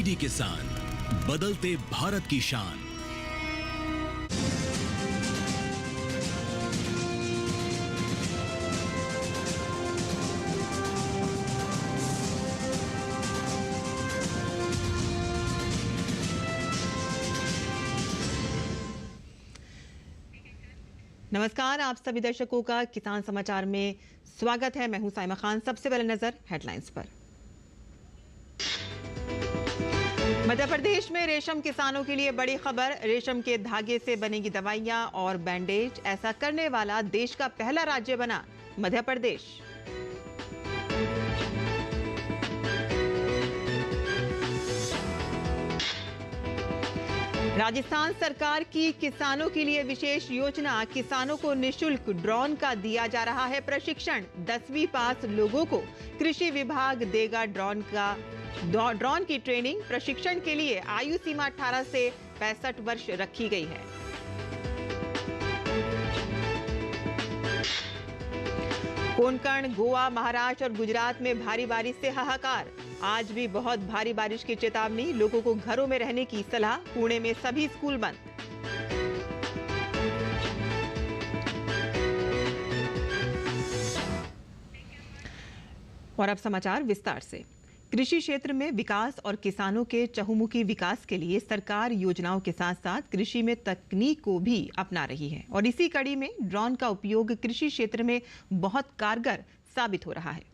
DD किसान, बदलते भारत की शान। नमस्कार, आप सभी दर्शकों का किसान समाचार में स्वागत है। मैं हूं साइमा खान। सबसे पहले नजर हेडलाइंस पर। मध्य प्रदेश में रेशम किसानों के लिए बड़ी खबर। रेशम के धागे से बनेगी दवाइयां और बैंडेज। ऐसा करने वाला देश का पहला राज्य बना मध्य प्रदेश। राजस्थान सरकार की किसानों के लिए विशेष योजना। किसानों को निशुल्क ड्रोन का दिया जा रहा है प्रशिक्षण। 10वीं पास लोगों को कृषि विभाग देगा ड्रोन की ट्रेनिंग। प्रशिक्षण के लिए आयु सीमा 18 से 65 वर्ष रखी गई है। कोंकण, गोवा, महाराष्ट्र और गुजरात में भारी बारिश से हाहाकार। आज भी बहुत भारी बारिश की चेतावनी। लोगों को घरों में रहने की सलाह। पुणे में सभी स्कूल बंद। और अब समाचार विस्तार से। कृषि क्षेत्र में विकास और किसानों के चहुमुखी विकास के लिए सरकार योजनाओं के साथ साथ कृषि में तकनीक को भी अपना रही है और इसी कड़ी में ड्रोन का उपयोग कृषि क्षेत्र में बहुत कारगर साबित हो रहा है।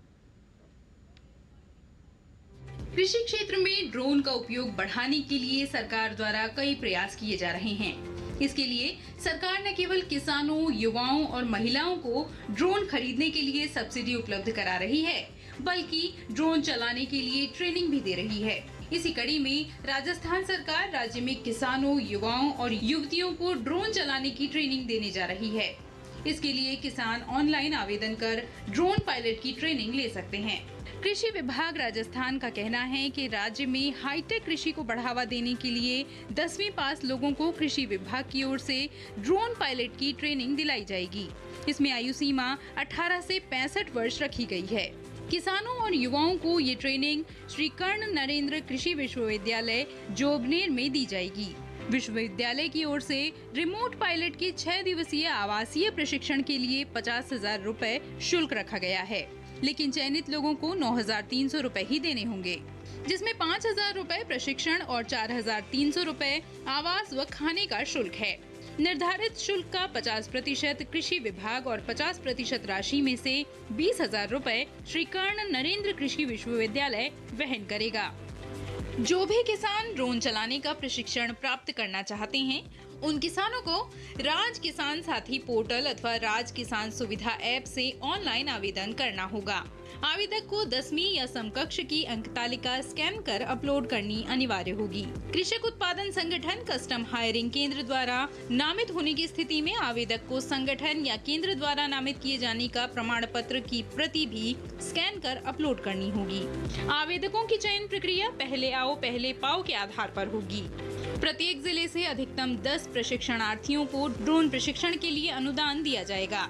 कृषि क्षेत्र में ड्रोन का उपयोग बढ़ाने के लिए सरकार द्वारा कई प्रयास किए जा रहे हैं। इसके लिए सरकार न केवल किसानों, युवाओं और महिलाओं को ड्रोन खरीदने के लिए सब्सिडी उपलब्ध करा रही है, बल्कि ड्रोन चलाने के लिए ट्रेनिंग भी दे रही है। इसी कड़ी में राजस्थान सरकार राज्य में किसानों, युवाओं और युवतियों को ड्रोन चलाने की ट्रेनिंग देने जा रही है। इसके लिए किसान ऑनलाइन आवेदन कर ड्रोन पायलट की ट्रेनिंग ले सकते हैं। कृषि विभाग राजस्थान का कहना है कि राज्य में हाईटेक कृषि को बढ़ावा देने के लिए 10वीं पास लोगों को कृषि विभाग की ओर से ड्रोन पायलट की ट्रेनिंग दिलाई जाएगी। इसमें आयु सीमा 18 से 65 वर्ष रखी गई है। किसानों और युवाओं को ये ट्रेनिंग श्री कर्ण नरेंद्र कृषि विश्वविद्यालय जोबनेर में दी जाएगी। विश्वविद्यालय की ओर से रिमोट पायलट के 6 दिवसीय आवासीय प्रशिक्षण के लिए 50,000 रुपए शुल्क रखा गया है, लेकिन चयनित लोगों को 9,300 रुपए ही देने होंगे, जिसमें 5,000 रुपए प्रशिक्षण और 4,300 रुपए आवास व खाने का शुल्क है। निर्धारित शुल्क का 50% कृषि विभाग और 50% राशि में से 20,000 रुपए श्री कर्ण नरेंद्र कृषि विश्वविद्यालय वहन करेगा। जो भी किसान ड्रोन चलाने का प्रशिक्षण प्राप्त करना चाहते हैं, उन किसानों को राज किसान साथी पोर्टल अथवा राज किसान सुविधा ऐप से ऑनलाइन आवेदन करना होगा। आवेदक को 10वीं या समकक्ष की अंक तालिका स्कैन कर अपलोड करनी अनिवार्य होगी। कृषक उत्पादन संगठन कस्टम हायरिंग केंद्र द्वारा नामित होने की स्थिति में आवेदक को संगठन या केंद्र द्वारा नामित किए जाने का प्रमाण पत्र की प्रति भी स्कैन कर अपलोड करनी होगी। आवेदकों की चयन प्रक्रिया पहले आओ पहले पाओ के आधार पर होगी। प्रत्येक जिले से अधिकतम 10 प्रशिक्षणार्थियों को ड्रोन प्रशिक्षण के लिए अनुदान दिया जाएगा।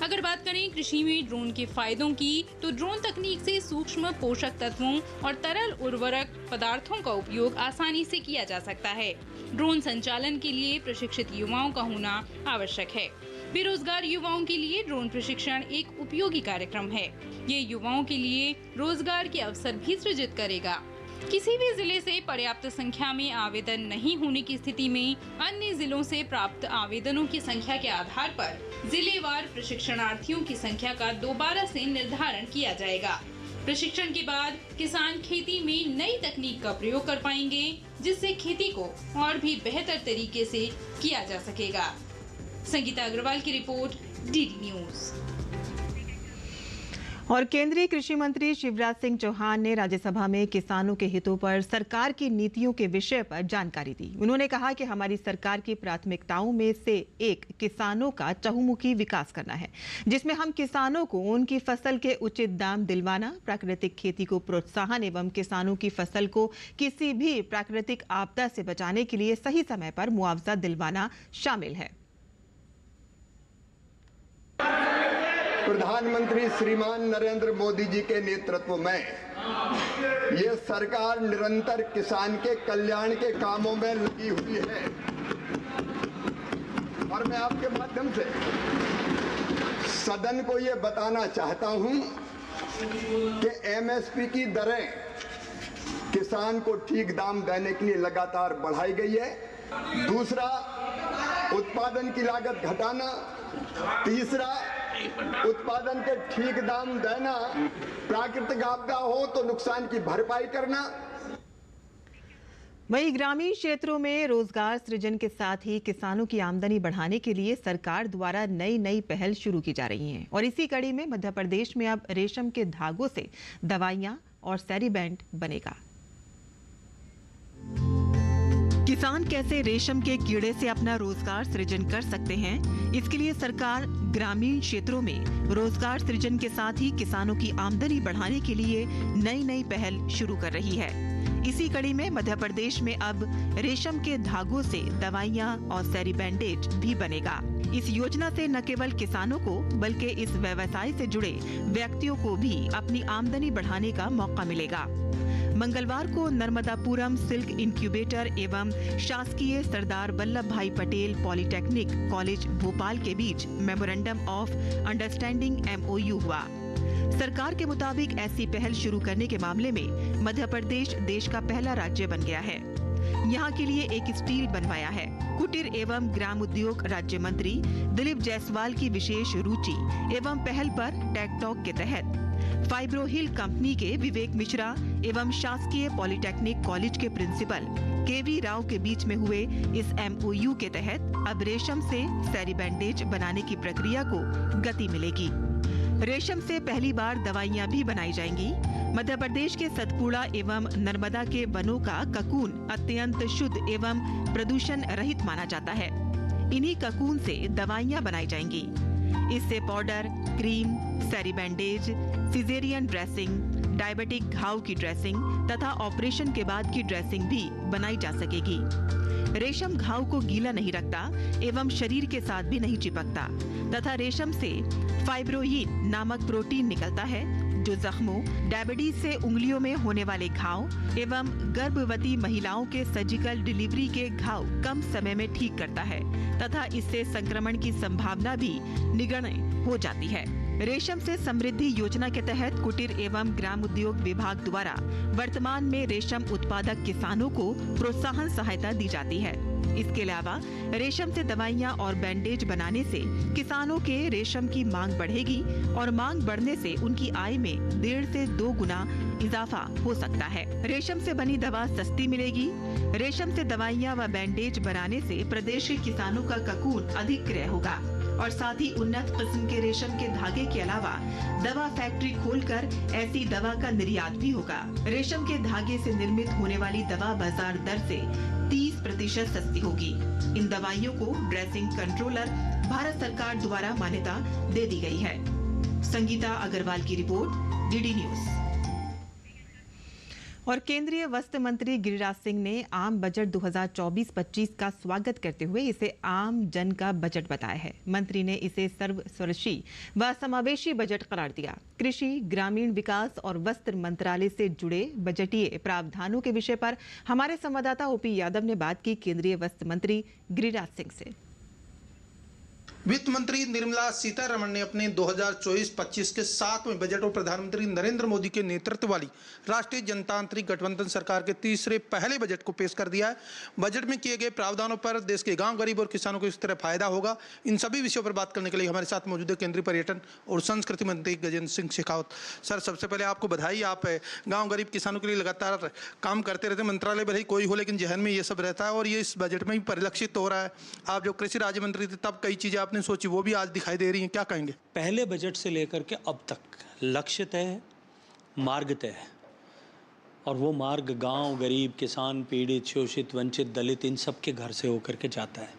अगर बात करें कृषि में ड्रोन के फायदों की, तो ड्रोन तकनीक से सूक्ष्म पोषक तत्वों और तरल उर्वरक पदार्थों का उपयोग आसानी से किया जा सकता है। ड्रोन संचालन के लिए प्रशिक्षित युवाओं का होना आवश्यक है। बेरोजगार युवाओं के लिए ड्रोन प्रशिक्षण एक उपयोगी कार्यक्रम है। ये युवाओं के लिए रोजगार के अवसर भी सृजित करेगा। किसी भी जिले से पर्याप्त संख्या में आवेदन नहीं होने की स्थिति में अन्य जिलों से प्राप्त आवेदनों की संख्या के आधार पर जिलेवार प्रशिक्षणार्थियों की संख्या का दोबारा से निर्धारण किया जाएगा। प्रशिक्षण के बाद किसान खेती में नई तकनीक का प्रयोग कर पाएंगे, जिससे खेती को और भी बेहतर तरीके से किया जा सकेगा। संगीता अग्रवाल की रिपोर्ट, डीडी न्यूज। और केंद्रीय कृषि मंत्री शिवराज सिंह चौहान ने राज्यसभा में किसानों के हितों पर सरकार की नीतियों के विषय पर जानकारी दी। उन्होंने कहा कि हमारी सरकार की प्राथमिकताओं में से एक किसानों का चहुमुखी विकास करना है, जिसमें हम किसानों को उनकी फसल के उचित दाम दिलवाना, प्राकृतिक खेती को प्रोत्साहन एवं किसानों की फसल को किसी भी प्राकृतिक आपदा से बचाने के लिए सही समय पर मुआवजा दिलवाना शामिल है। प्रधानमंत्री श्रीमान नरेंद्र मोदी जी के नेतृत्व में ये सरकार निरंतर किसान के कल्याण के कामों में लगी हुई है और मैं आपके माध्यम से सदन को ये बताना चाहता हूं कि एमएसपी की दरें किसान को ठीक दाम देने के लिए लगातार बढ़ाई गई है। दूसरा, उत्पादन की लागत घटाना। तीसरा, उत्पादन के ठीक दाम देना। प्राकृतिक आपदा हो तो नुकसान की भरपाई करना। वहीं ग्रामीण क्षेत्रों में रोजगार सृजन के साथ ही किसानों की आमदनी बढ़ाने के लिए सरकार द्वारा नई पहल शुरू की जा रही हैं और इसी कड़ी में मध्य प्रदेश में अब रेशम के धागों से दवाइयां और सैरीबैंड बनेगा। किसान कैसे रेशम के कीड़े से अपना रोजगार सृजन कर सकते हैं, इसके लिए सरकार ग्रामीण क्षेत्रों में रोजगार सृजन के साथ ही किसानों की आमदनी बढ़ाने के लिए नई पहल शुरू कर रही है। इसी कड़ी में मध्य प्रदेश में अब रेशम के धागों से दवाइयां और सैरी बैंडेज भी बनेगा। इस योजना से न केवल किसानों को बल्कि इस व्यवसाय से जुड़े व्यक्तियों को भी अपनी आमदनी बढ़ाने का मौका मिलेगा। मंगलवार को नर्मदापुरम सिल्क इंक्यूबेटर एवं शासकीय सरदार वल्लभ भाई पटेल पॉलिटेक्निक कॉलेज भोपाल के बीच मेमोरेंडम ऑफ अंडरस्टैंडिंग MOU हुआ। सरकार के मुताबिक ऐसी पहल शुरू करने के मामले में मध्य प्रदेश देश का पहला राज्य बन गया है। यहाँ के लिए एक स्टील बनवाया है। कुटीर एवं ग्राम उद्योग राज्य मंत्री दिलीप जायसवाल की विशेष रुचि एवं पहल पर टेकटॉक के तहत फाइब्रो हिल कंपनी के विवेक मिश्रा एवं शासकीय पॉलिटेक्निक कॉलेज के प्रिंसिपल KV राव के बीच में हुए इस MOU के तहत अब रेशम से सैरी बैंडेज बनाने की प्रक्रिया को गति मिलेगी। रेशम से पहली बार दवाइयां भी बनाई जाएंगी। मध्य प्रदेश के सतपुड़ा एवं नर्मदा के वनों का ककून अत्यंत शुद्ध एवं प्रदूषण रहित माना जाता है। इन्हीं ककून से दवाइयां बनाई जाएंगी। इससे पाउडर, क्रीम, सैरी बैंडेज, सिजेरियन ड्रेसिंग, डायबिटिक घाव की ड्रेसिंग तथा ऑपरेशन के बाद की ड्रेसिंग भी बनाई जा सकेगी। रेशम घाव को गीला नहीं रखता एवं शरीर के साथ भी नहीं चिपकता तथा रेशम से फाइब्रोइन नामक प्रोटीन निकलता है जो जख्मों, डायबिटीज से उंगलियों में होने वाले घाव एवं गर्भवती महिलाओं के सर्जिकल डिलीवरी के घाव कम समय में ठीक करता है तथा इससे संक्रमण की संभावना भी निगण्य हो जाती है। रेशम से समृद्धि योजना के तहत कुटीर एवं ग्राम उद्योग विभाग द्वारा वर्तमान में रेशम उत्पादक किसानों को प्रोत्साहन सहायता दी जाती है। इसके अलावा रेशम से दवाइयां और बैंडेज बनाने से किसानों के रेशम की मांग बढ़ेगी और मांग बढ़ने से उनकी आय में 1.5 से 2 गुना इजाफा हो सकता है। रेशम से बनी दवा सस्ती मिलेगी। रेशम से दवाइयां व बैंडेज बनाने से प्रदेश के किसानों का ककून अधिक क्रय होगा और साथ ही उन्नत किस्म के रेशम के धागे के अलावा दवा फैक्ट्री खोलकर ऐसी दवा का निर्यात भी होगा। रेशम के धागे से निर्मित होने वाली दवा बाजार दर से 30% सस्ती होगी। इन दवाइयों को ड्रेसिंग कंट्रोलर भारत सरकार द्वारा मान्यता दे दी गई है। संगीता अग्रवाल की रिपोर्ट, DD न्यूज। और केंद्रीय वस्त्र मंत्री गिरिराज सिंह ने आम बजट 2024-25 का स्वागत करते हुए इसे आम जन का बजट बताया है। मंत्री ने इसे सर्वस्पर्शी व समावेशी बजट करार दिया। कृषि, ग्रामीण विकास और वस्त्र मंत्रालय से जुड़े बजटीय प्रावधानों के विषय पर हमारे संवाददाता OP यादव ने बात की केंद्रीय वस्त्र मंत्री गिरिराज सिंह से। वित्त मंत्री निर्मला सीतारमण ने अपने 2024-25 के 7वें बजट और प्रधानमंत्री नरेंद्र मोदी के नेतृत्व वाली राष्ट्रीय जनतांत्रिक गठबंधन सरकार के तीसरे पहले बजट को पेश कर दिया है। बजट में किए गए प्रावधानों पर देश के गांव, गरीब और किसानों को इस तरह फायदा होगा, इन सभी विषयों पर बात करने के लिए हमारे साथ मौजूद है केंद्रीय पर्यटन और संस्कृति मंत्री गजेंद्र सिंह शेखावत। सर, सबसे पहले आपको बधाई। आप गाँव, गरीब, किसानों के लिए लगातार काम करते रहते। मंत्रालय भले ही कोई हो लेकिन जहन में ये सब रहता है और ये इस बजट में भी परिलक्षित हो रहा है। आप जो कृषि राज्य मंत्री थे तब कई चीजें आपने सोची, वो भी आज दिखाई दे रही हैं। क्या कहेंगे? पहले बजट से लेकर के अब तक लक्ष्य तय है, मार्ग तय है और वो मार्ग गांव, गरीब, किसान, पीड़ित, शोषित, वंचित, दलित इन सब के घर से होकर के जाता है।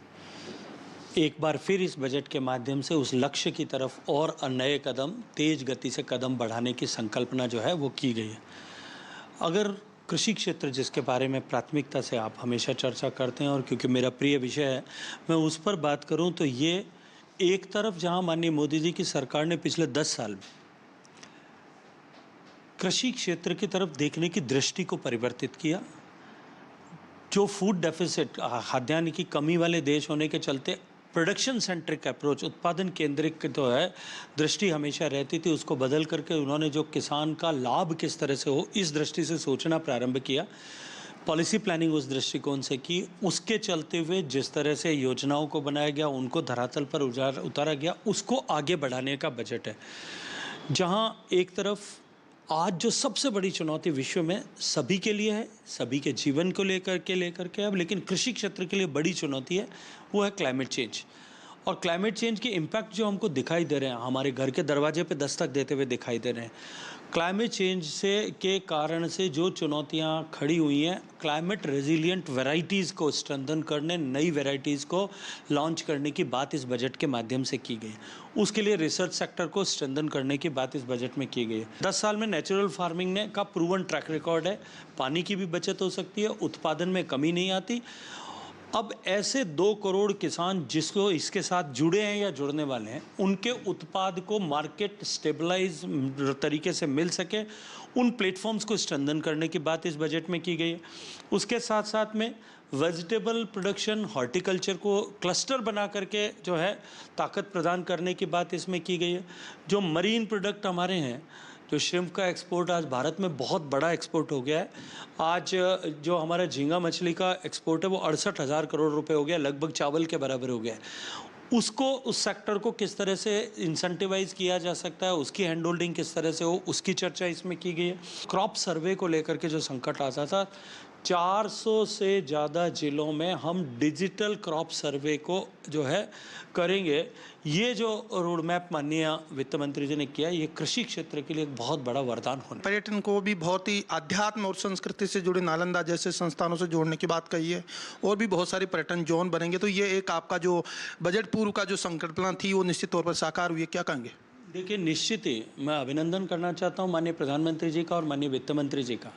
एक बार फिर इस बजट के माध्यम से उस लक्ष्य की तरफ और नए कदम, तेज गति से कदम बढ़ाने की संकल्पना जो है वो की गई है। अगर कृषि क्षेत्र जिसके बारे में प्राथमिकता से आप हमेशा चर्चा करते हैं और क्योंकि मेरा प्रिय विषय है मैं उस पर बात करूं तो ये एक तरफ जहां माननीय मोदी जी की सरकार ने पिछले 10 साल में कृषि क्षेत्र की तरफ देखने की दृष्टि को परिवर्तित किया, जो फूड डेफिसिट, खाद्यान्न की कमी वाले देश होने के चलते प्रोडक्शन सेंट्रिक अप्रोच, उत्पादन केंद्रित जो है दृष्टि हमेशा रहती थी, उसको बदल करके उन्होंने जो किसान का लाभ किस तरह से हो इस दृष्टि से सोचना प्रारंभ किया। पॉलिसी प्लानिंग उस दृष्टिकोण से की, उसके चलते हुए जिस तरह से योजनाओं को बनाया गया, उनको धरातल पर उतारा गया, उसको आगे बढ़ाने का बजट है। जहां एक तरफ आज जो सबसे बड़ी चुनौती विश्व में सभी के लिए है, सभी के जीवन को लेकर के अब, लेकिन कृषि क्षेत्र के लिए बड़ी चुनौती है, वो है क्लाइमेट चेंज। और क्लाइमेट चेंज के इम्पैक्ट जो हमको दिखाई दे रहे हैं, हमारे घर के दरवाजे पे दस्तक देते हुए दिखाई दे रहे हैं। क्लाइमेट चेंज से के कारण से जो चुनौतियां खड़ी हुई हैं, क्लाइमेट रेजिलिएंट वैरायटीज़ को स्ट्रेंथन करने, नई वैरायटीज़ को लॉन्च करने की बात इस बजट के माध्यम से की गई। उसके लिए रिसर्च सेक्टर को स्ट्रेंथन करने की बात इस बजट में की गई है। 10 साल में नेचुरल फार्मिंग ने का प्रूवन ट्रैक रिकॉर्ड है, पानी की भी बचत हो सकती है, उत्पादन में कमी नहीं आती। अब ऐसे 2 करोड़ किसान जिसको इसके साथ जुड़े हैं या जुड़ने वाले हैं, उनके उत्पाद को मार्केट स्टेबलाइज तरीके से मिल सके, उन प्लेटफॉर्म्स को स्ट्रेंथन करने की बात इस बजट में की गई है। उसके साथ साथ में वेजिटेबल प्रोडक्शन, हॉर्टिकल्चर को क्लस्टर बना करके जो है ताकत प्रदान करने की बात इसमें की गई है। जो मरीन प्रोडक्ट हमारे हैं, जो श्रिम्प का एक्सपोर्ट आज भारत में बहुत बड़ा एक्सपोर्ट हो गया है। आज जो हमारा झींगा मछली का एक्सपोर्ट है वो 68,000 करोड़ रुपए हो गया, लगभग चावल के बराबर हो गया है। उसको, उस सेक्टर को किस तरह से इंसेंटिवाइज किया जा सकता है, उसकी हैंड होल्डिंग किस तरह से हो, उसकी चर्चा इसमें की गई है। क्रॉप सर्वे को लेकर के जो संकट आता था, 400 से ज़्यादा जिलों में हम डिजिटल क्रॉप सर्वे को जो है करेंगे। ये जो रोड मैप माननीय वित्त मंत्री जी ने किया, ये कृषि क्षेत्र के लिए एक बहुत बड़ा वरदान होने। पर्यटन को भी बहुत ही अध्यात्म और संस्कृति से जुड़े नालंदा जैसे संस्थानों से जोड़ने की बात कही है, और भी बहुत सारे पर्यटन जोन बनेंगे। तो ये एक आपका जो बजट पूर्व का जो संकल्पना थी वो निश्चित तौर पर साकार हुई है, क्या कहेंगे? देखिए, निश्चित ही मैं अभिनंदन करना चाहता हूँ माननीय प्रधानमंत्री जी का और माननीय वित्त मंत्री जी का।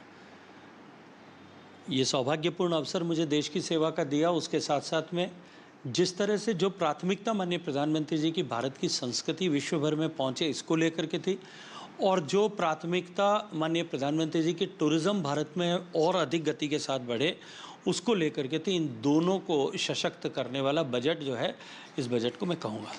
ये सौभाग्यपूर्ण अवसर मुझे देश की सेवा का दिया। उसके साथ साथ में जिस तरह से जो प्राथमिकता माननीय प्रधानमंत्री जी की भारत की संस्कृति विश्व भर में पहुंचे, इसको लेकर के थी, और जो प्राथमिकता माननीय प्रधानमंत्री जी की टूरिज्म भारत में और अधिक गति के साथ बढ़े, उसको लेकर के थी। इन दोनों को सशक्त करने वाला बजट जो है, इस बजट को मैं कहूँगा।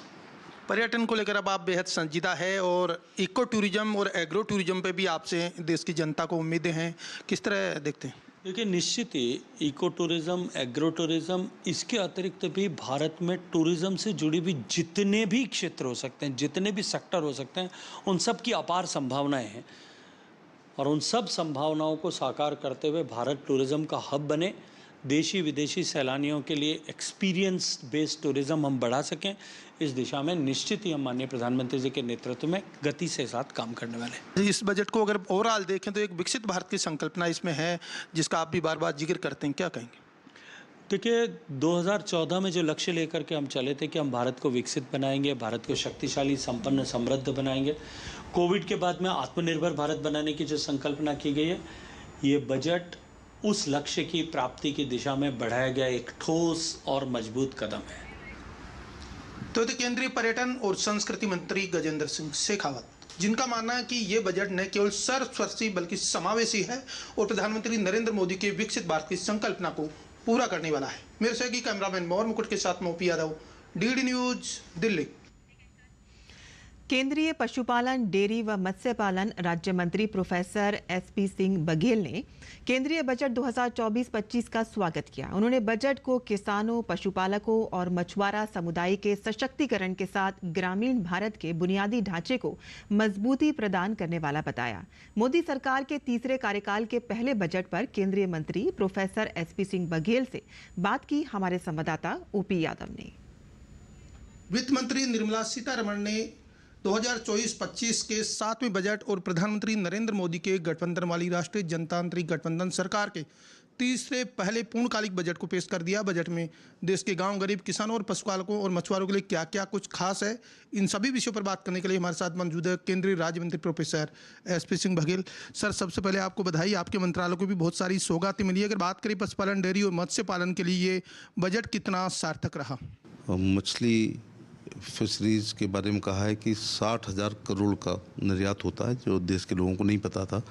पर्यटन को लेकर अब आप बेहद संजीदा है, और इको टूरिज्म और एग्रो टूरिज्म पे भी आपसे देश की जनता को उम्मीदें हैं, किस तरह देखते हैं? देखिए, निश्चित ही इको टूरिज्म, एग्रो टूरिज्म, इसके अतिरिक्त भी भारत में टूरिज्म से जुड़ी हुई जितने भी क्षेत्र हो सकते हैं, जितने भी सेक्टर हो सकते हैं, उन सब की अपार संभावनाएं हैं। और उन सब संभावनाओं को साकार करते हुए भारत टूरिज्म का हब बने, देशी विदेशी सैलानियों के लिए एक्सपीरियंस बेस्ड टूरिज्म हम बढ़ा सकें, इस दिशा में निश्चित ही हम माननीय प्रधानमंत्री जी के नेतृत्व में गति से साथ काम करने वाले हैं। इस बजट को अगर ओवरऑल देखें तो एक विकसित भारत की संकल्पना इसमें है, जिसका आप भी बार बार जिक्र करते हैं, क्या कहेंगे? देखिए, 2014 में जो लक्ष्य लेकर के हम चले थे कि हम भारत को विकसित बनाएंगे, भारत को शक्तिशाली, संपन्न, समृद्ध बनाएंगे, कोविड के बाद में आत्मनिर्भर भारत बनाने की जो संकल्पना की गई है, ये बजट उस लक्ष्य की प्राप्ति की दिशा में बढ़ाया गया एक ठोस और मजबूत कदम है। तो केंद्रीय पर्यटन और संस्कृति मंत्री गजेंद्र सिंह शेखावत, जिनका मानना है कि ये बजट न केवल सर्वस्पर्शी बल्कि समावेशी है और प्रधानमंत्री नरेंद्र मोदी के विकसित भारत की संकल्पना को पूरा करने वाला है। मेरे सहयोगी कैमरामैन मोहर मुकुट के साथ मोपी यादव, डीडी न्यूज, दिल्ली। केंद्रीय पशुपालन, डेयरी व मत्स्य पालन राज्य मंत्री प्रोफेसर एसपी सिंह बघेल ने केंद्रीय बजट 2024-25 का स्वागत किया। उन्होंने बजट को किसानों, पशुपालकों और मछुआरा समुदाय के सशक्तिकरण के साथ ग्रामीण भारत के बुनियादी ढांचे को मजबूती प्रदान करने वाला बताया। मोदी सरकार के तीसरे कार्यकाल के पहले बजट पर केंद्रीय मंत्री प्रोफेसर एसपी सिंह बघेल से बात की हमारे संवाददाता ओपी यादव ने। वित्त मंत्री निर्मला सीतारमण ने 2024-25 के 7वें बजट और प्रधानमंत्री नरेंद्र मोदी के गठबंधन वाली राष्ट्रीय जनतांत्रिक गठबंधन सरकार के तीसरे पहले पूर्णकालिक बजट को पेश कर दिया। बजट में देश के गांव, गरीब किसानों और पशुपालकों और मछुआरों के लिए क्या क्या कुछ खास है, इन सभी विषयों पर बात करने के लिए हमारे साथ मौजूद है केंद्रीय राज्य मंत्री professor SP Singh Baghel. Sir, सबसे पहले आपको बधाई, आपके मंत्रालय को भी बहुत सारी सौगातें मिली। अगर बात करें पशुपालन, डेयरी और मत्स्य पालन के लिए ये बजट कितना सार्थक रहा? मछली फिशरीज के बारे में कहा है कि 60,000 करोड़ का निर्यात होता है, जो देश के लोगों को नहीं पता था,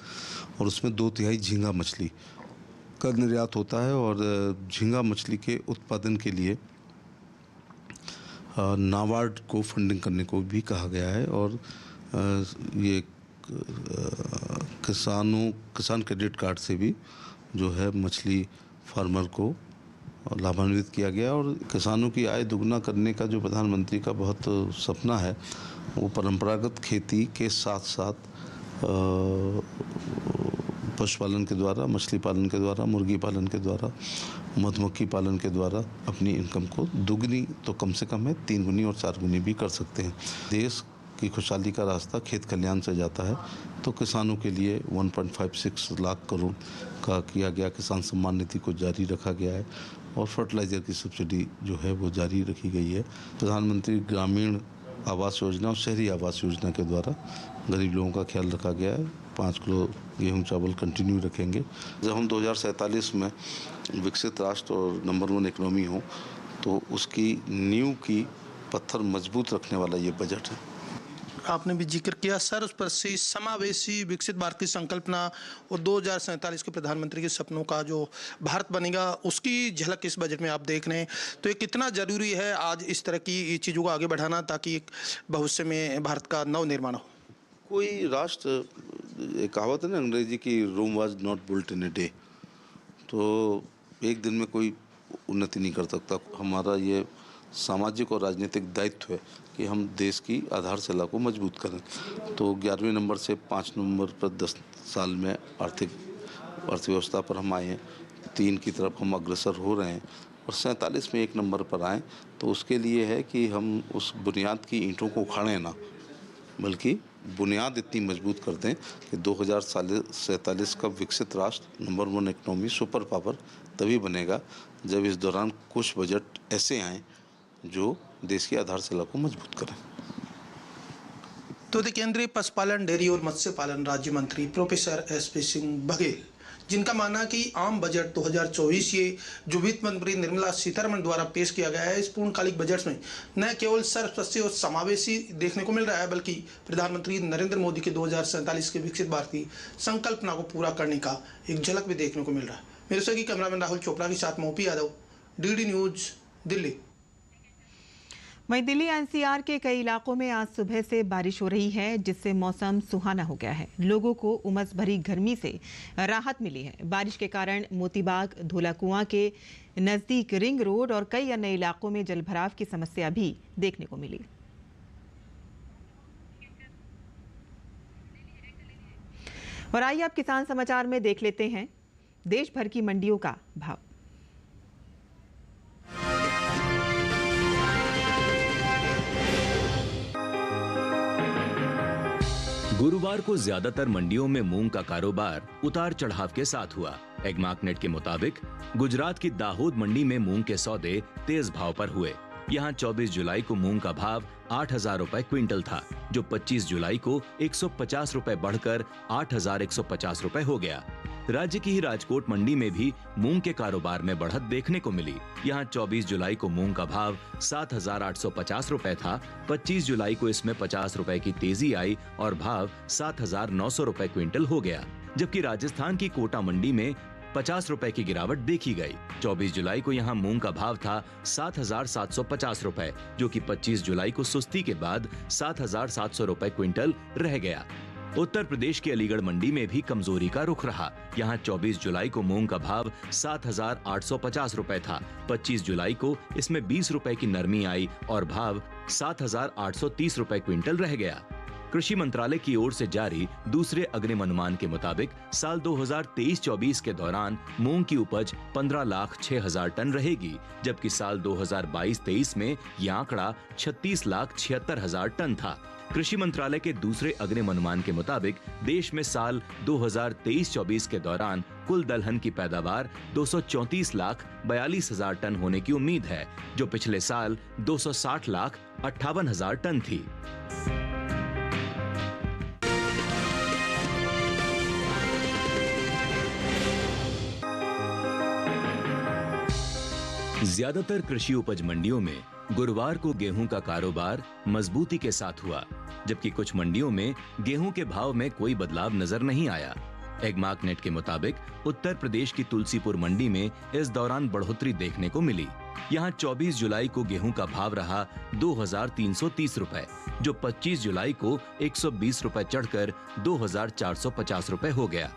और उसमें 2/3 झींगा मछली का निर्यात होता है। और झींगा मछली के उत्पादन के लिए नाबार्ड को फंडिंग करने को भी कहा गया है। और ये किसान क्रेडिट कार्ड से भी जो है मछली फार्मर को लाभान्वित किया गया। और किसानों की आय दुगना करने का जो प्रधानमंत्री का बहुत सपना है, वो परंपरागत खेती के साथ साथ पशुपालन के द्वारा, मछली पालन के द्वारा, मुर्गी पालन के द्वारा, मधुमक्खी पालन के द्वारा अपनी इनकम को दुगनी तो कम से कम है, 3 गुनी और 4 गुनी भी कर सकते हैं। देश की खुशहाली का रास्ता खेत खलिहान से जाता है, तो किसानों के लिए 1.56 लाख करोड़ का किया गया किसान सम्मान निधि को जारी रखा गया है। और फर्टिलाइज़र की सब्सिडी जो है वो जारी रखी गई है। प्रधानमंत्री ग्रामीण आवास योजना और शहरी आवास योजना के द्वारा गरीब लोगों का ख्याल रखा गया है। 5 किलो गेहूं चावल कंटिन्यू रखेंगे। जब हम 2047 में विकसित राष्ट्र और नंबर 1 इकोनॉमी हो, तो उसकी नींव की पत्थर मजबूत रखने वाला ये बजट है। आपने भी जिक्र किया सर्वस्पर्शी समावेशी विकसित भारत की संकल्पना और 2047 के प्रधानमंत्री के सपनों का जो भारत बनेगा, उसकी झलक इस बजट में आप देख रहे हैं। तो ये कितना ज़रूरी है आज इस तरह की चीज़ों को आगे बढ़ाना, ताकि भविष्य में भारत का नव निर्माण हो। कोई राष्ट्र, एक कहावत है ना अंग्रेजी की, Rome was not built in a day. तो एक दिन में कोई उन्नति नहीं कर सकता। हमारा ये सामाजिक और राजनीतिक दायित्व है कि हम देश की आधारशिला को मजबूत करें। तो 11वें नंबर से 5 नंबर पर 10 साल में अर्थव्यवस्था पर हम आए हैं। 3 की तरफ हम अग्रसर हो रहे हैं और 47 में 1 नंबर पर आएँ। तो उसके लिए है कि हम उस बुनियाद की ईंटों को उखाड़ें ना, बल्कि बुनियाद इतनी मजबूत कर दें कि 2047 का विकसित राष्ट्र, नंबर 1 इकोनॉमी, सुपर पावर तभी बनेगा जब इस दौरान कुछ बजट ऐसे आएँ जो देश की आधारशिला को मजबूत करें। तो केंद्रीय पशुपालन, डेयरी और मत्स्य पालन राज्य मंत्री प्रोफेसर SP सिंह बघेल, जिनका मानना है कि आम बजट 2024 ये जो वित्त मंत्री निर्मला सीतारमण द्वारा पेश किया गया है, इस पूर्णकालिक बजट में न केवल सर्वस्पर्शी और समावेशी देखने को मिल रहा है, बल्कि प्रधानमंत्री नरेंद्र मोदी के 2047 के विकसित भारत की संकल्पना को पूरा करने का एक झलक भी देखने को मिल रहा है। मेरे सहयोगी कैमरामैन राहुल चोपड़ा के साथ मोपी यादव, DD न्यूज, दिल्ली। वहीं दिल्ली NCR के कई इलाकों में आज सुबह से बारिश हो रही है, जिससे मौसम सुहाना हो गया है। लोगों को उमस भरी गर्मी से राहत मिली है। बारिश के कारण मोतीबाग, धोलाकुआं के नजदीक रिंग रोड और कई अन्य इलाकों में जलभराव की समस्या भी देखने को मिली। और आइए अब किसान समाचार में देख लेते हैं देश भर की मंडियों का भाव। गुरुवार को ज्यादातर मंडियों में मूंग का कारोबार उतार चढ़ाव के साथ हुआ। एगमार्कनेट के मुताबिक गुजरात की दाहोद मंडी में मूंग के सौदे तेज भाव पर हुए। यहां 24 जुलाई को मूंग का भाव 8,000 रुपए क्विंटल था, जो 25 जुलाई को 150 रुपए बढ़कर 8,150 रुपए हो गया। राज्य की ही राजकोट मंडी में भी मूंग के कारोबार में बढ़त देखने को मिली। यहां 24 जुलाई को मूंग का भाव 7,850 रुपए था। 25 जुलाई को इसमें 50 रुपए की तेजी आई और भाव 7,900 रुपए क्विंटल हो गया। जबकि राजस्थान की कोटा मंडी में 50 रुपए की गिरावट देखी गई। 24 जुलाई को यहां मूंग का भाव था 7,750 रुपए, जो कि 25 जुलाई को सुस्ती के बाद 7,700 रुपए क्विंटल रह गया। उत्तर प्रदेश के अलीगढ़ मंडी में भी कमजोरी का रुख रहा। यहां 24 जुलाई को मूंग का भाव 7,850 रुपए था। 25 जुलाई को इसमें 20 रुपए की नरमी आई और भाव 7,830 रुपए क्विंटल रह गया। कृषि मंत्रालय की ओर से जारी दूसरे अग्रिम अनुमान के मुताबिक साल 2023-24 के दौरान मूंग की उपज 15,06,000 टन रहेगी, जबकि साल 2022-23 में यह आंकड़ा 36,76,000 टन था। कृषि मंत्रालय के दूसरे अग्रिम अनुमान के मुताबिक देश में साल 2023-24 के दौरान कुल दलहन की पैदावार 234,42,000 टन होने की उम्मीद है, जो पिछले साल 260,58,000 टन थी। ज्यादातर कृषि उपज मंडियों में गुरुवार को गेहूं का कारोबार मजबूती के साथ हुआ, जबकि कुछ मंडियों में गेहूं के भाव में कोई बदलाव नजर नहीं आया। एगमार्कनेट के मुताबिक उत्तर प्रदेश की तुलसीपुर मंडी में इस दौरान बढ़ोतरी देखने को मिली। यहां 24 जुलाई को गेहूं का भाव रहा 2,330 रुपए, जो 25 जुलाई को 120 रुपए चढ़कर 2,450 रुपए हो गया।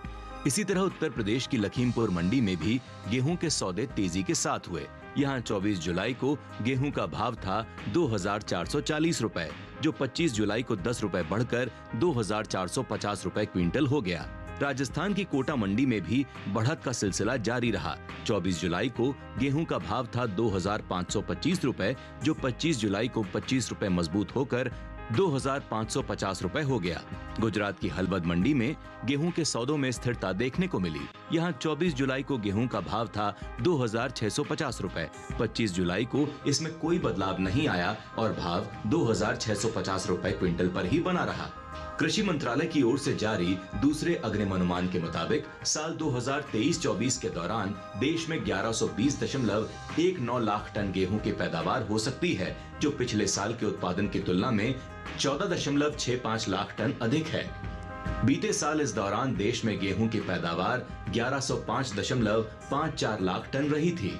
इसी तरह उत्तर प्रदेश की लखीमपुर मंडी में भी गेहूं के सौदे तेजी के साथ हुए। यहां 24 जुलाई को गेहूं का भाव था 2,440 रुपए, जो 25 जुलाई को 10 रुपए बढ़कर 2,450 रुपए क्विंटल हो गया। राजस्थान की कोटा मंडी में भी बढ़त का सिलसिला जारी रहा। 24 जुलाई को गेहूं का भाव था 2,525 रुपए, जो 25 जुलाई को 25 रुपए मजबूत होकर 2,550 रुपए हो गया। गुजरात की हलवद मंडी में गेहूं के सौदों में स्थिरता देखने को मिली। यहां 24 जुलाई को गेहूं का भाव था 2,650 रुपए, 25 जुलाई को इसमें कोई बदलाव नहीं आया और भाव 2,650 रुपए क्विंटल पर ही बना रहा। कृषि मंत्रालय की ओर से जारी दूसरे अग्रिम अनुमान के मुताबिक साल 2023-24 के दौरान देश में 1120.19 लाख टन गेहूं की पैदावार हो सकती है, जो पिछले साल के उत्पादन की तुलना में 14.65 लाख टन अधिक है। बीते साल इस दौरान देश में गेहूं की पैदावार 1105.54 लाख टन रही थी।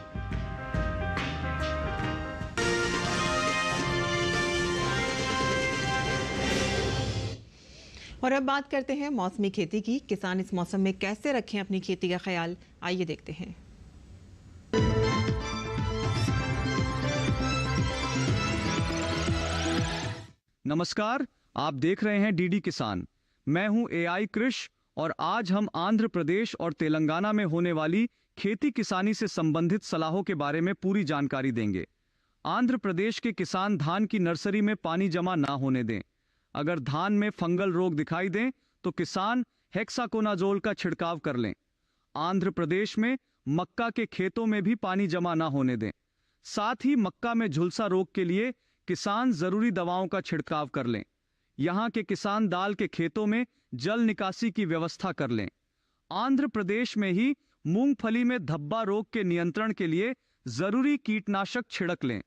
और अब बात करते हैं मौसमी खेती की। किसान इस मौसम में कैसे रखें अपनी खेती का ख्याल, आइए देखते हैं। नमस्कार, आप देख रहे हैं डीडी किसान। मैं हूं एआई कृष और आज हम आंध्र प्रदेश और तेलंगाना में होने वाली खेती किसानी से संबंधित सलाहों के बारे में पूरी जानकारी देंगे। आंध्र प्रदेश के किसान धान की नर्सरी में पानी जमा ना होने दें। अगर धान में फंगल रोग दिखाई दें तो किसान हेक्साकोनाजोल का छिड़काव कर लें। आंध्र प्रदेश में मक्का के खेतों में भी पानी जमा ना होने दें। साथ ही मक्का में झुलसा रोग के लिए किसान जरूरी दवाओं का छिड़काव कर लें। यहां के किसान दाल के खेतों में जल निकासी की व्यवस्था कर लें। आंध्र प्रदेश में ही मूंगफली में धब्बा रोग के नियंत्रण के लिए जरूरी कीटनाशक छिड़क लें।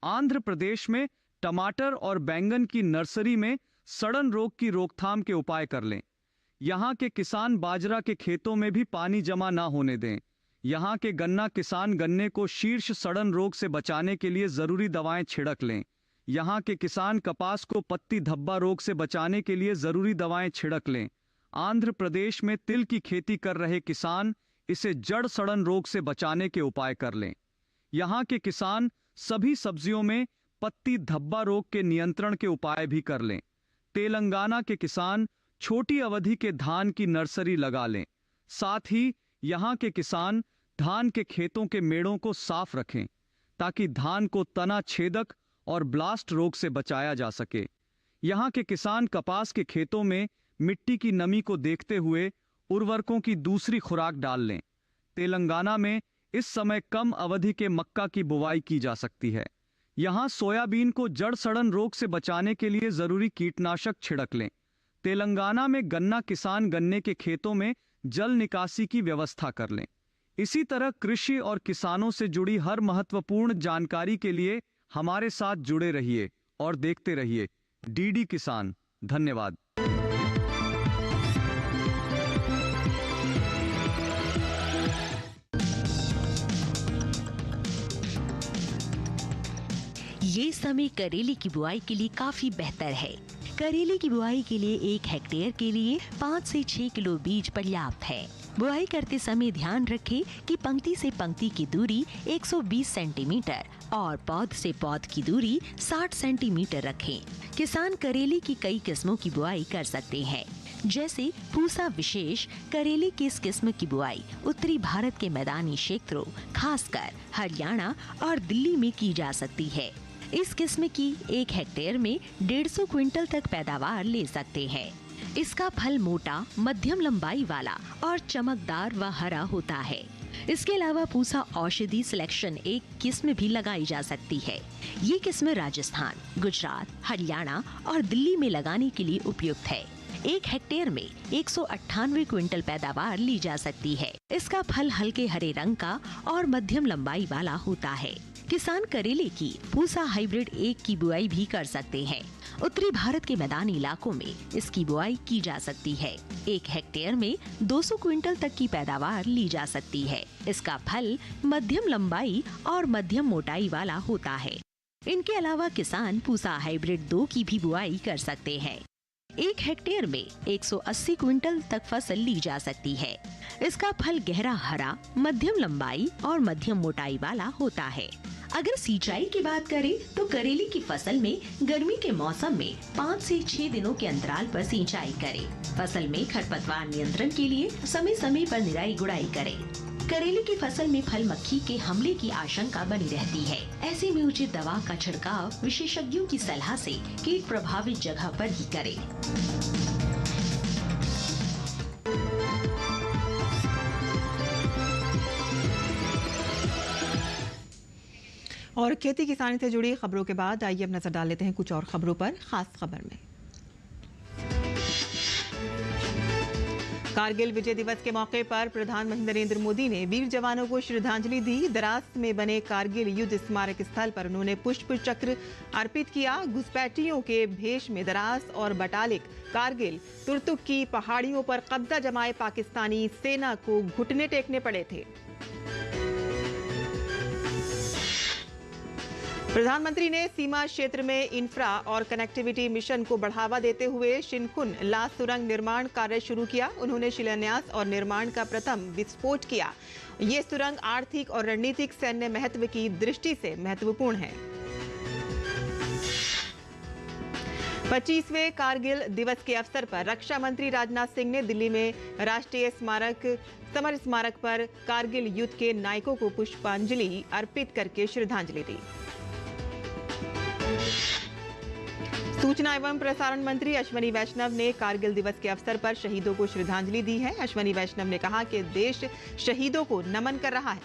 आंध्र प्रदेश में टमाटर और बैंगन की नर्सरी में सड़न रोग की रोकथाम के उपाय कर लें। यहां के किसान बाजरा के खेतों में भी पानी जमा ना होने दें। यहां के गन्ना किसान गन्ने को शीर्ष सड़न रोग से बचाने के लिए जरूरी दवाएं छिड़क लें। यहां के किसान कपास को पत्ती धब्बा रोग से बचाने के लिए जरूरी दवाएं छिड़क लें। आंध्र प्रदेश में तिल की खेती कर रहे किसान इसे जड़ सड़न रोग से बचाने के उपाय कर लें। यहां के किसान सभी सब्जियों में पत्ती धब्बा रोग के नियंत्रण के उपाय भी कर लें। तेलंगाना के किसान छोटी अवधि के धान की नर्सरी लगा लें। साथ ही यहां के किसान धान के खेतों के मेड़ों को साफ रखें ताकि धान को तना छेदक और ब्लास्ट रोग से बचाया जा सके। यहां के किसान कपास के खेतों में मिट्टी की नमी को देखते हुए उर्वरकों की दूसरी खुराक डाल लें। तेलंगाना में इस समय कम अवधि के मक्का की बुवाई की जा सकती है। यहां सोयाबीन को जड़ सड़न रोग से बचाने के लिए जरूरी कीटनाशक छिड़क लें। तेलंगाना में गन्ना किसान गन्ने के खेतों में जल निकासी की व्यवस्था कर लें। इसी तरह कृषि और किसानों से जुड़ी हर महत्वपूर्ण जानकारी के लिए हमारे साथ जुड़े रहिए और देखते रहिए डीडी किसान। धन्यवाद। ये समय करेले की बुआई के लिए काफी बेहतर है। करेले की बुआई के लिए 1 हेक्टेयर के लिए 5 से 6 किलो बीज पर्याप्त है। बुआई करते समय ध्यान रखें कि पंक्ति से पंक्ति की दूरी 120 सेंटीमीटर और पौध से पौध की दूरी 60 सेंटीमीटर रखें। किसान करेले की कई किस्मों की बुआई कर सकते हैं, जैसे पूसा विशेष करेले की इस किस्म की बुआई उत्तरी भारत के मैदानी क्षेत्रों, खासकर हरियाणा और दिल्ली में की जा सकती है। इस किस्म की 1 हेक्टेयर में 150 क्विंटल तक पैदावार ले सकते हैं। इसका फल मोटा, मध्यम लंबाई वाला और चमकदार व हरा होता है। इसके अलावा पूसा औषधि सिलेक्शन 1 किस्म भी लगाई जा सकती है। ये किस्म राजस्थान, गुजरात, हरियाणा और दिल्ली में लगाने के लिए उपयुक्त है। 1 हेक्टेयर में 198 क्विंटल पैदावार ली जा सकती है। इसका फल हल्के हरे रंग का और मध्यम लंबाई वाला होता है। किसान करेले की पूसा हाइब्रिड 1 की बुआई भी कर सकते हैं। उत्तरी भारत के मैदानी इलाकों में इसकी बुआई की जा सकती है। 1 हेक्टेयर में 200 क्विंटल तक की पैदावार ली जा सकती है। इसका फल मध्यम लंबाई और मध्यम मोटाई वाला होता है। इनके अलावा किसान पूसा हाइब्रिड 2 की भी बुआई कर सकते हैं। 1 हेक्टेयर में 180 क्विंटल तक फसल ली जा सकती है। इसका फल गहरा हरा, मध्यम लंबाई और मध्यम मोटाई वाला होता है। अगर सिंचाई की बात करें तो करेले की फसल में गर्मी के मौसम में 5 से 6 दिनों के अंतराल पर सिंचाई करें। फसल में खरपतवार नियंत्रण के लिए समय समय पर निराई गुड़ाई करें। करेले की फसल में फल मक्खी के हमले की आशंका बनी रहती है। ऐसे में उचित दवा का छिड़काव विशेषज्ञों की सलाह से कीट प्रभावित जगह पर ही करें। और खेती किसानी से जुड़ी खबरों के बाद आइए अब नजर डाल लेते हैं कुछ और खबरों पर। खास खबर में कारगिल विजय दिवस के मौके पर प्रधानमंत्री नरेंद्र मोदी ने वीर जवानों को श्रद्धांजलि दी। द्रास में बने कारगिल युद्ध स्मारक स्थल पर उन्होंने पुष्प चक्र अर्पित किया। घुसपैठियों के भेष में द्रास और बटालिक कारगिल तुर्तुक की पहाड़ियों पर कब्जा जमाए पाकिस्तानी सेना को घुटने टेकने पड़े थे। प्रधानमंत्री ने सीमा क्षेत्र में इंफ्रा और कनेक्टिविटी मिशन को बढ़ावा देते हुए शिनकुन ला सुरंग निर्माण कार्य शुरू किया। उन्होंने शिलान्यास और निर्माण का प्रथम विस्फोट किया। ये सुरंग आर्थिक और रणनीतिक सैन्य महत्व की दृष्टि से महत्वपूर्ण है। 25वें कारगिल दिवस के अवसर पर रक्षा मंत्री राजनाथ सिंह ने दिल्ली में राष्ट्रीय समर स्मारक पर कारगिल युद्ध के नायकों को पुष्पांजलि अर्पित करके श्रद्धांजलि दी। सूचना एवं प्रसारण मंत्री अश्विनी वैष्णव ने कारगिल दिवस के अवसर पर शहीदों को श्रद्धांजलि दी है। अश्विनी वैष्णव ने कहा कि देश शहीदों को नमन कर रहा है।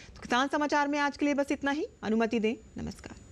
तो किसान समाचार में आज के लिए बस इतना ही। अनुमति दें। नमस्कार।